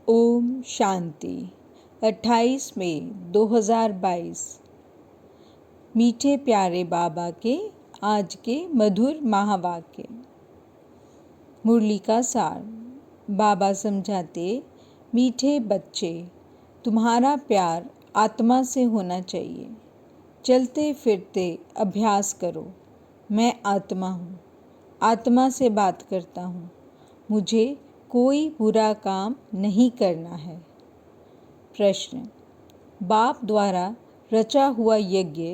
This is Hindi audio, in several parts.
ओम शांति। 28 मई 2022। मीठे प्यारे बाबा के आज के मधुर महावाक्य। मुरली का सार। बाबा समझाते, मीठे बच्चे, तुम्हारा प्यार आत्मा से होना चाहिए। चलते फिरते अभ्यास करो। मैं आत्मा हूँ, आत्मा से बात करता हूँ। मुझे कोई बुरा काम नहीं करना है। प्रश्न। बाप द्वारा रचा हुआ यज्ञ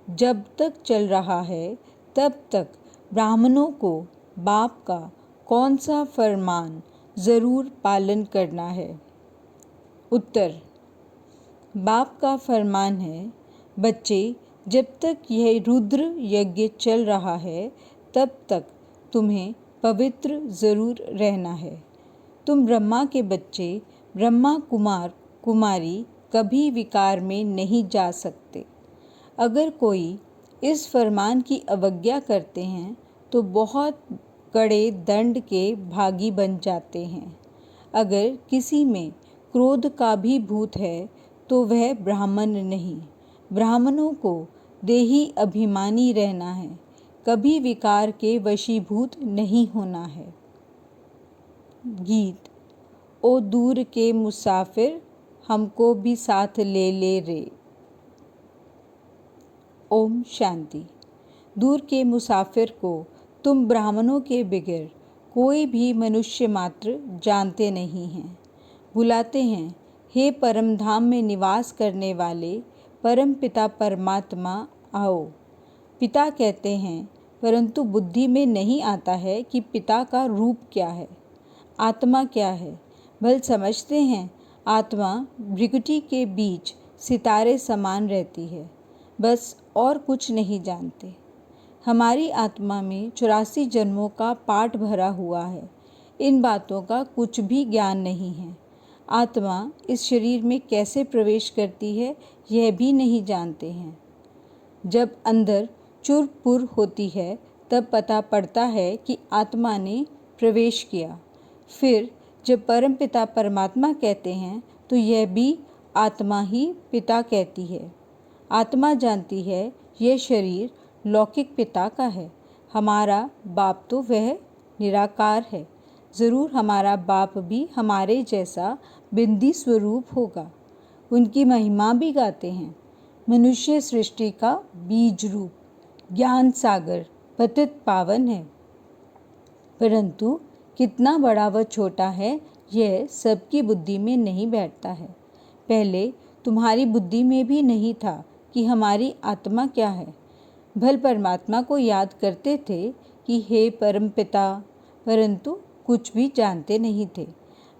जब तक चल रहा है तब तक ब्राह्मणों को बाप का कौन सा फरमान ज़रूर पालन करना है? उत्तर। बाप का फरमान है, बच्चे, जब तक यह रुद्र यज्ञ चल रहा है तब तक तुम्हें पवित्र ज़रूर रहना है। तुम ब्रह्मा के बच्चे, ब्रह्मा कुमार कुमारी कभी विकार में नहीं जा सकते। अगर कोई इस फरमान की अवज्ञा करते हैं तो बहुत कड़े दंड के भागी बन जाते हैं। अगर किसी में क्रोध का भी भूत है तो वह ब्राह्मण नहीं। ब्राह्मणों को देही अभिमानी रहना है, कभी विकार के वशीभूत नहीं होना है। गीत। ओ दूर के मुसाफिर, हमको भी साथ ले ले रे। ओम शांति। दूर के मुसाफिर को तुम ब्राह्मणों के बगैर कोई भी मनुष्य मात्र जानते नहीं हैं। बुलाते हैं, हे परम धाम में निवास करने वाले परम पिता परमात्मा, आओ। पिता कहते हैं, परंतु बुद्धि में नहीं आता है कि पिता का रूप क्या है, आत्मा क्या है। भल समझते हैं, आत्मा भृकुटी के बीच सितारे समान रहती है, बस और कुछ नहीं जानते। हमारी आत्मा में 84 जन्मों का पाठ भरा हुआ है। इन बातों का कुछ भी ज्ञान नहीं है। आत्मा इस शरीर में कैसे प्रवेश करती है यह भी नहीं जानते हैं। जब अंदर चुर-पुर होती है तब पता पड़ता है कि आत्मा ने प्रवेश किया। फिर जब परम पिता परमात्मा कहते हैं तो यह भी आत्मा ही पिता कहती है। आत्मा जानती है यह शरीर लौकिक पिता का है। हमारा बाप तो वह निराकार है। ज़रूर हमारा बाप भी हमारे जैसा बिंदी स्वरूप होगा। उनकी महिमा भी गाते हैं। मनुष्य सृष्टि का बीज रूप, ज्ञान सागर, पतित पावन है, परंतु कितना बड़ा व छोटा है यह सबकी बुद्धि में नहीं बैठता है। पहले तुम्हारी बुद्धि में भी नहीं था कि हमारी आत्मा क्या है। भल परमात्मा को याद करते थे कि हे परम पिता, परंतु कुछ भी जानते नहीं थे।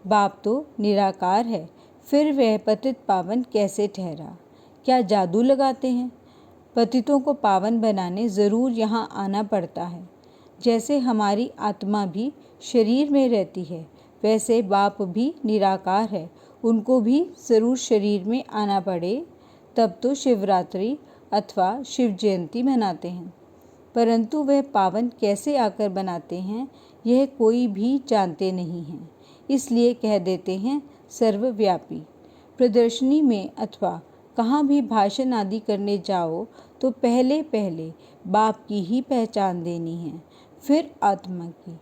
बाप तो निराकार है, फिर वह पतित पावन कैसे ठहरा? क्या जादू लगाते हैं? पतितों को पावन बनाने ज़रूर यहाँ आना पड़ता है। जैसे हमारी आत्मा भी शरीर में रहती है, वैसे बाप भी निराकार है, उनको भी ज़रूर शरीर में आना पड़े, तब तो शिवरात्रि अथवा शिव जयंती मनाते हैं। परंतु वह पावन कैसे आकर बनाते हैं यह कोई भी जानते नहीं हैं, इसलिए कह देते हैं सर्वव्यापी। प्रदर्शनी में अथवा कहाँ भी भाषण आदि करने जाओ तो पहले पहले बाप की ही पहचान देनी है, फिर आत्मा की।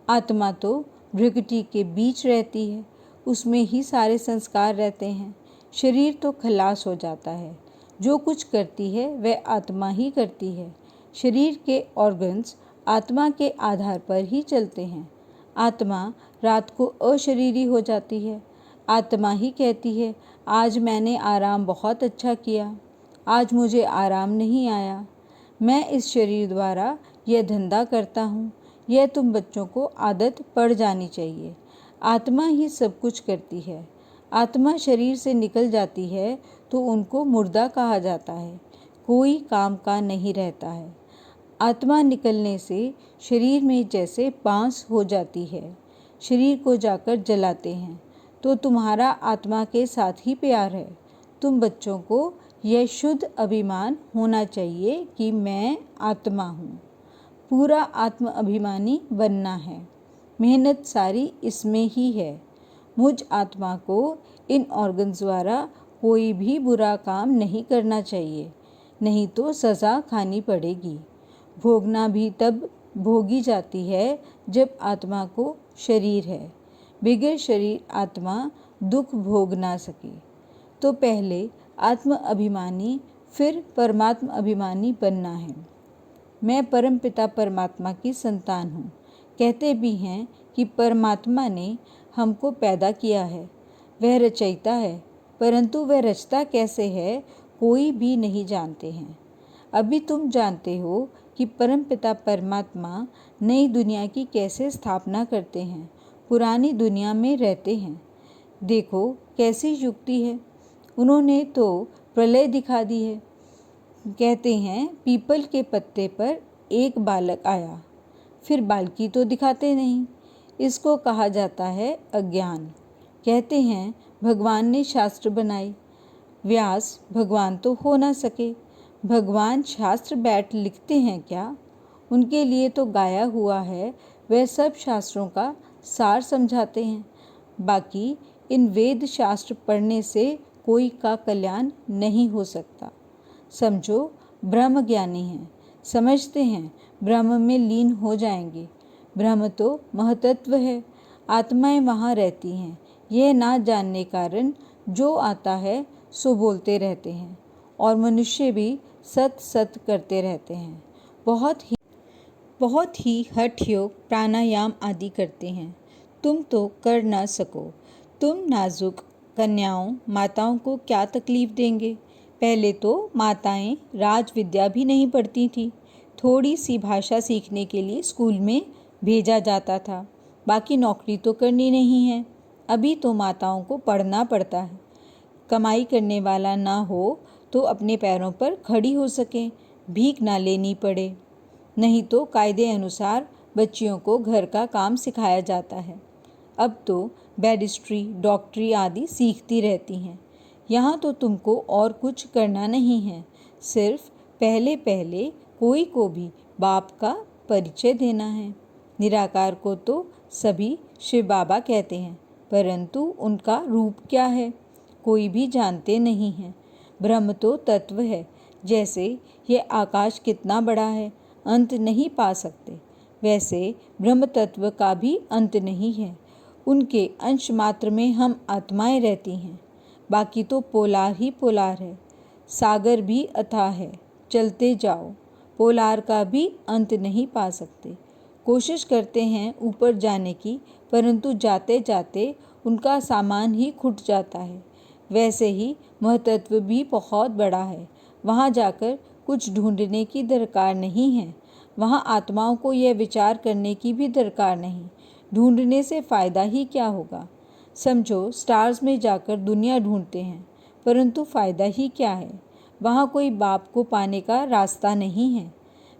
आत्मा तो भृकुटी के बीच रहती है, उसमें ही सारे संस्कार रहते हैं। शरीर तो खलास हो जाता है। जो कुछ करती है वह आत्मा ही करती है। शरीर के ऑर्गन्स आत्मा के आधार पर ही चलते हैं। आत्मा रात को अशरीरी हो जाती है। आत्मा ही कहती है, आज मैंने आराम बहुत अच्छा किया, आज मुझे आराम नहीं आया। मैं इस शरीर द्वारा यह धंधा करता हूँ। यह तुम बच्चों को आदत पड़ जानी चाहिए। आत्मा ही सब कुछ करती है। आत्मा शरीर से निकल जाती है तो उनको मुर्दा कहा जाता है, कोई काम का नहीं रहता है। आत्मा निकलने से शरीर में जैसे बांस हो जाती है, शरीर को जाकर जलाते हैं, तो तुम्हारा आत्मा के साथ ही प्यार है। तुम बच्चों को यह शुद्ध अभिमान होना चाहिए कि मैं आत्मा हूँ। पूरा आत्म अभिमानी बनना है। मेहनत सारी इसमें ही है। मुझ आत्मा को इन ऑर्गन्स द्वारा कोई भी बुरा काम नहीं करना चाहिए, नहीं तो सज़ा खानी पड़ेगी। भोगना भी तब भोगी जाती है जब आत्मा को शरीर है। बगैर शरीर आत्मा दुख भोग ना सके। तो पहले आत्म अभिमानी फिर परमात्म अभिमानी बनना है। मैं परमपिता परमात्मा की संतान हूँ। कहते भी हैं कि परमात्मा ने हमको पैदा किया है, वह रचयिता है, परंतु वह रचता कैसे है कोई भी नहीं जानते हैं। अभी तुम जानते हो कि परमपिता परमात्मा नई दुनिया की कैसे स्थापना करते हैं, पुरानी दुनिया में रहते हैं। देखो कैसी युक्ति है, उन्होंने तो प्रलय दिखा दी है। कहते हैं पीपल के पत्ते पर एक बालक आया, फिर बालकी तो दिखाते नहीं, इसको कहा जाता है अज्ञान। कहते हैं भगवान ने शास्त्र बनाए, व्यास भगवान तो हो ना सके। भगवान शास्त्र बैठ लिखते हैं क्या? उनके लिए तो गाया हुआ है, वह सब शास्त्रों का सार समझाते हैं। बाकी इन वेद शास्त्र पढ़ने से कोई का कल्याण नहीं हो सकता। समझो ब्रह्म ज्ञानी हैं, समझते हैं ब्रह्म में लीन हो जाएंगे। ब्रह्म तो महतत्व है, आत्माएं वहाँ रहती हैं। यह ना जानने कारण जो आता है सो बोलते रहते हैं, और मनुष्य भी सत सत करते रहते हैं। बहुत ही हठ योग प्राणायाम आदि करते हैं। तुम तो कर ना सको। तुम नाजुक कन्याओं माताओं को क्या तकलीफ देंगे? पहले तो माताएं राज विद्या भी नहीं पढ़ती थी। थोड़ी सी भाषा सीखने के लिए स्कूल में भेजा जाता था, बाकी नौकरी तो करनी नहीं है। अभी तो माताओं को पढ़ना पड़ता है, कमाई करने वाला ना हो तो अपने पैरों पर खड़ी हो सके, भीख ना लेनी पड़े। नहीं तो कायदे अनुसार बच्चियों को घर का काम सिखाया जाता है। अब तो बैरिस्ट्री डॉक्टरी आदि सीखती रहती हैं। यहाँ तो तुमको और कुछ करना नहीं है, सिर्फ पहले पहले कोई को भी बाप का परिचय देना है। निराकार को तो सभी शिव बाबा कहते हैं, परंतु उनका रूप क्या है कोई भी जानते नहीं है। ब्रह्म तो तत्व है, जैसे ये आकाश कितना बड़ा है, अंत नहीं पा सकते, वैसे ब्रह्म तत्व का भी अंत नहीं है। उनके अंश मात्र में हम आत्माएं रहती हैं, बाकी तो पोलार ही पोलार है। सागर भी अथाह है, चलते जाओ, पोलार का भी अंत नहीं पा सकते। कोशिश करते हैं ऊपर जाने की, परंतु जाते जाते उनका सामान ही खुट जाता है। वैसे ही महतत्व भी बहुत बड़ा है, वहाँ जाकर कुछ ढूंढने की दरकार नहीं है। वहाँ आत्माओं को यह विचार करने की भी दरकार नहीं, ढूंढने से फ़ायदा ही क्या होगा। समझो स्टार्स में जाकर दुनिया ढूंढते हैं, परंतु फ़ायदा ही क्या है। वहाँ कोई बाप को पाने का रास्ता नहीं है।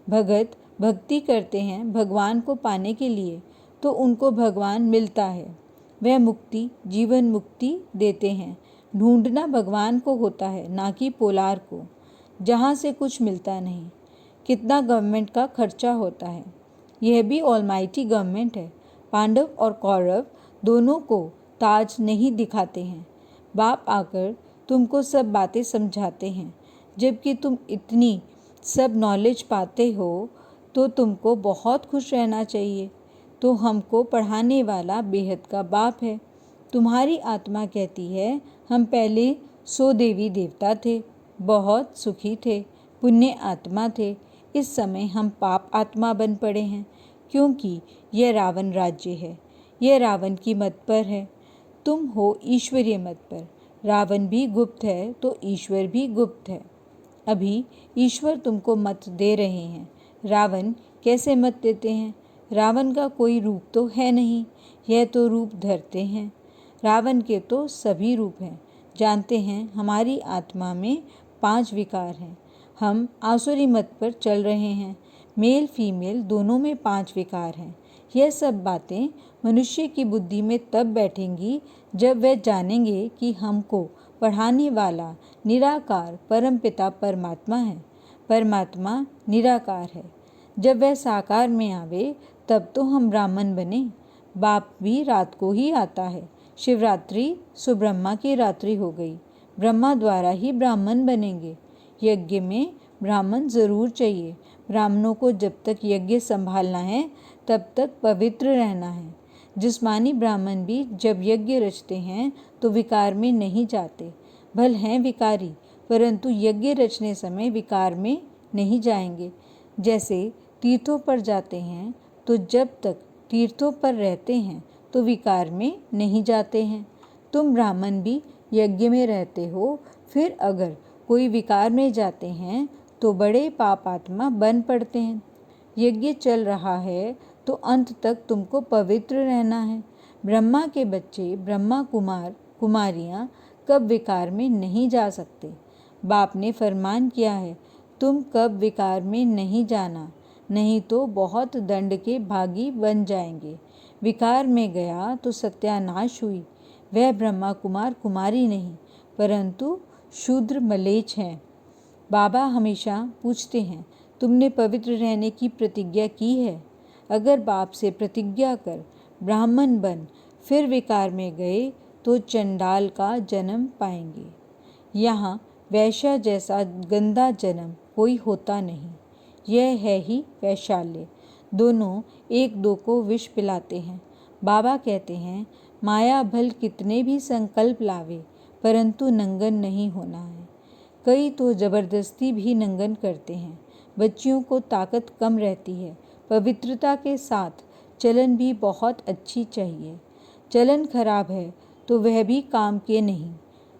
भगत भक्ति करते हैं भगवान को पाने के लिए, तो उनको भगवान मिलता है, वह मुक्ति जीवन मुक्ति देते हैं। ढूंढना भगवान को होता है, ना कि पोलार को, जहाँ से कुछ मिलता नहीं। कितना गवर्नमेंट का खर्चा होता है, यह भी ऑलमाइटी गवर्नमेंट है। पांडव और कौरव दोनों को ताज नहीं दिखाते हैं। बाप आकर तुमको सब बातें समझाते हैं, जबकि तुम इतनी सब नॉलेज पाते हो तो तुमको बहुत खुश रहना चाहिए। तो हमको पढ़ाने वाला बेहद का बाप है। तुम्हारी आत्मा कहती है हम पहले 100 देवी देवता थे, बहुत सुखी थे, पुण्य आत्मा थे। इस समय हम पाप आत्मा बन पड़े हैं, क्योंकि यह रावण राज्य है, यह रावण की मत पर है। तुम हो ईश्वरीय मत पर। रावण भी गुप्त है तो ईश्वर भी गुप्त है। अभी ईश्वर तुमको मत दे रहे हैं, रावण कैसे मत देते हैं? रावण का कोई रूप तो है नहीं, यह तो रूप धरते हैं। रावण के तो सभी रूप हैं। जानते हैं हमारी आत्मा में 5 विकार हैं। हम आसुरी मत पर चल रहे हैं। मेल फीमेल दोनों में 5 विकार हैं। यह सब बातें मनुष्य की बुद्धि में तब बैठेंगी जब वह जानेंगे कि हमको पढ़ाने वाला निराकार परमपिता परमात्मा है। परमात्मा निराकार है। जब वह साकार में आवे तब तो हम ब्राह्मण बने। बाप भी रात को ही आता है, शिवरात्रि सुब्रह्मा की रात्रि हो गई। ब्रह्मा द्वारा ही ब्राह्मण बनेंगे। यज्ञ में ब्राह्मण ज़रूर चाहिए। ब्राह्मणों को जब तक यज्ञ संभालना है तब तक पवित्र रहना है। जिस्मानी ब्राह्मण भी जब यज्ञ रचते हैं तो विकार में नहीं जाते। भले हैं विकारी, परंतु यज्ञ रचने समय विकार में नहीं जाएंगे। जैसे तीर्थों पर जाते हैं तो जब तक तीर्थों पर रहते हैं तो विकार में नहीं जाते हैं। तुम ब्राह्मण भी यज्ञ में रहते हो, फिर अगर कोई विकार में जाते हैं तो बड़े पापात्मा बन पड़ते हैं। यज्ञ चल रहा है तो अंत तक तुमको पवित्र रहना है। ब्रह्मा के बच्चे ब्रह्मा कुमार कुमारियाँ कब विकार में नहीं जा सकते। बाप ने फरमान किया है, तुम कब विकार में नहीं जाना, नहीं तो बहुत दंड के भागी बन जाएंगे। विकार में गया तो सत्यानाश हुई। वह ब्रह्मा कुमार कुमारी नहीं, परंतु शूद्र मलेच्छ हैं। बाबा हमेशा पूछते हैं, तुमने पवित्र रहने की प्रतिज्ञा की है? अगर बाप से प्रतिज्ञा कर ब्राह्मण बन फिर विकार में गए तो चंडाल का जन्म पाएंगे। यहाँ वैश्य जैसा गंदा जन्म कोई होता नहीं। यह है ही वैशाल्य। दोनों एक दो को विष पिलाते हैं। बाबा कहते हैं, माया भल कितने भी संकल्प लावे, परंतु नंगन नहीं होना है। कई तो जबरदस्ती भी नंगन करते हैं। बच्चियों को ताकत कम रहती है। पवित्रता के साथ चलन भी बहुत अच्छी चाहिए। चलन खराब है तो वह भी काम के नहीं।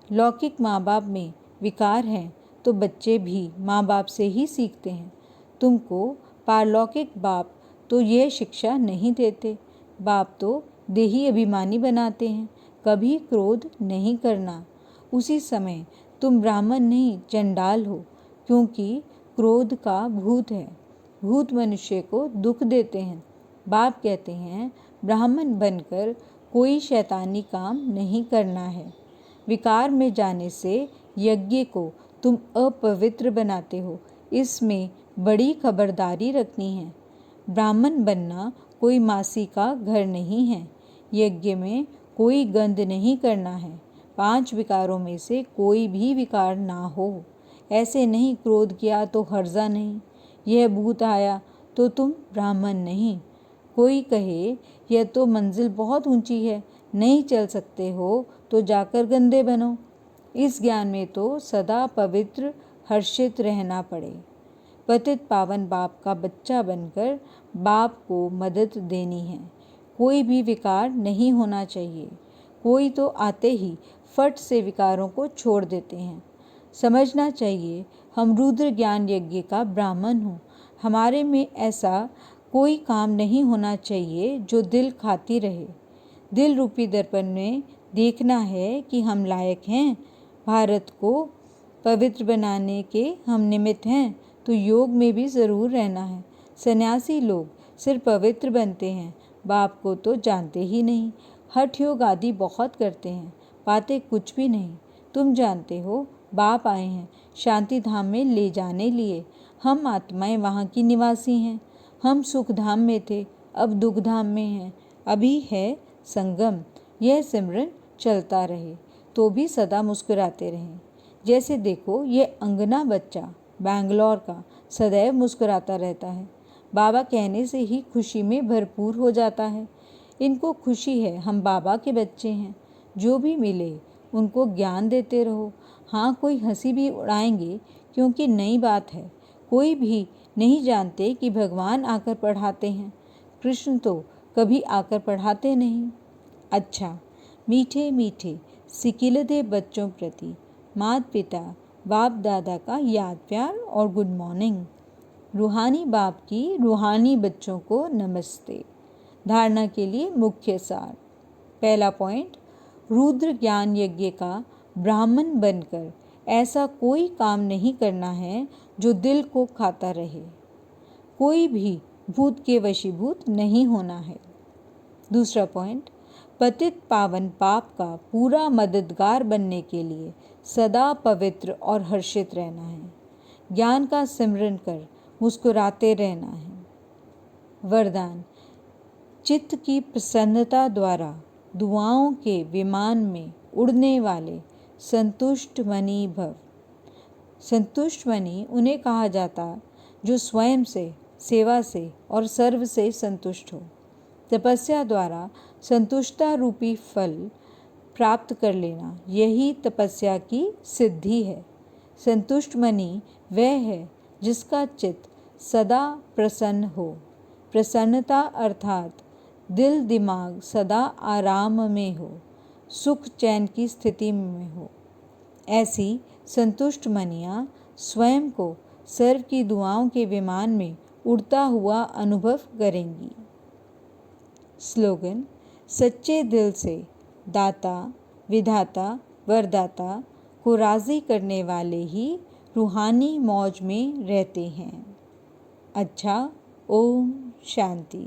लौकिक माँ बाप में विकार हैं तो बच्चे भी माँ बाप से ही सीखते हैं। तुमको पारलौकिक बाप तो यह शिक्षा नहीं देते। बाप तो देही अभिमानी बनाते हैं, कभी क्रोध नहीं करना। उसी समय तुम ब्राह्मण नहीं चंडाल हो, क्योंकि क्रोध का भूत है। भूत मनुष्य को दुख देते हैं। बाप कहते हैं, ब्राह्मण बनकर कोई शैतानी काम नहीं करना है। विकार में जाने से यज्ञ को तुम अपवित्र बनाते हो, इसमें बड़ी खबरदारी रखनी है। ब्राह्मण बनना कोई मासी का घर नहीं है। यज्ञ में कोई गंध नहीं करना है। 5 विकारों में से कोई भी विकार ना हो। ऐसे नहीं क्रोध किया तो हर्जा नहीं, यह भूत आया तो तुम ब्राह्मण नहीं। कोई कहे यह तो मंजिल बहुत ऊंची है, नहीं चल सकते हो तो जाकर गंदे बनो। इस ज्ञान में तो सदा पवित्र हर्षित रहना पड़े। पतित पावन बाप का बच्चा बनकर बाप को मदद देनी है। कोई भी विकार नहीं होना चाहिए। कोई तो आते ही फट से विकारों को छोड़ देते हैं। समझना चाहिए, हम रुद्र ज्ञान यज्ञ का ब्राह्मण हूँ। हमारे में ऐसा कोई काम नहीं होना चाहिए जो दिल खाती रहे। दिल रूपी दर्पण में देखना है कि हम लायक हैं। भारत को पवित्र बनाने के हम निमित्त हैं, तो योग में भी ज़रूर रहना है। सन्यासी लोग सिर्फ पवित्र बनते हैं, बाप को तो जानते ही नहीं। हठ योग आदि बहुत करते हैं, पाते कुछ भी नहीं। तुम जानते हो, बाप आए हैं शांति धाम में ले जाने लिए। हम आत्माएं वहाँ की निवासी हैं। हम सुख धाम में थे, अब दुख धाम में हैं। अभी है संगम। यह सिमरन चलता रहे तो भी सदा मुस्कुराते रहें। जैसे देखो, ये अंगना बच्चा बैंगलोर का सदैव मुस्कुराता रहता है। बाबा कहने से ही खुशी में भरपूर हो जाता है। इनको खुशी है हम बाबा के बच्चे हैं। जो भी मिले उनको ज्ञान देते रहो। हाँ, कोई हंसी भी उड़ाएंगे क्योंकि नई बात है। कोई भी नहीं जानते कि भगवान आकर पढ़ाते हैं। कृष्ण तो कभी आकर पढ़ाते नहीं। अच्छा, मीठे मीठे सिकिलदे बच्चों प्रति माता पिता बाप दादा का याद प्यार और गुड मॉर्निंग। रूहानी बाप की रूहानी बच्चों को नमस्ते। धारणा के लिए मुख्य सार। पहला पॉइंट, रुद्र ज्ञान यज्ञ का ब्राह्मण बनकर ऐसा कोई काम नहीं करना है जो दिल को खाता रहे। कोई भी भूत के वशीभूत नहीं होना है। दूसरा पॉइंट, पतित पावन पाप का पूरा मददगार बनने के लिए सदा पवित्र और हर्षित रहना है। ज्ञान का सिमरन कर मुस्कुराते रहना है। वरदान, चित्त की प्रसन्नता द्वारा दुआओं के विमान में उड़ने वाले संतुष्ट मनी भव। संतुष्ट मनी उन्हें कहा जाता जो स्वयं से, सेवा से और सर्व से संतुष्ट हो। तपस्या द्वारा संतुष्टता रूपी फल प्राप्त कर लेना, यही तपस्या की सिद्धि है। संतुष्ट मनी वह है जिसका चित्त सदा प्रसन्न हो। प्रसन्नता अर्थात दिल दिमाग सदा आराम में हो, सुख चैन की स्थिति में हो। ऐसी संतुष्ट मनियाँ स्वयं को सर्व की दुआओं के विमान में उड़ता हुआ अनुभव करेंगी। स्लोगन: सच्चे दिल से दाता, विधाता, वरदाता को राज़ी करने वाले ही रूहानी मौज में रहते हैं। अच्छा, ओम शांति।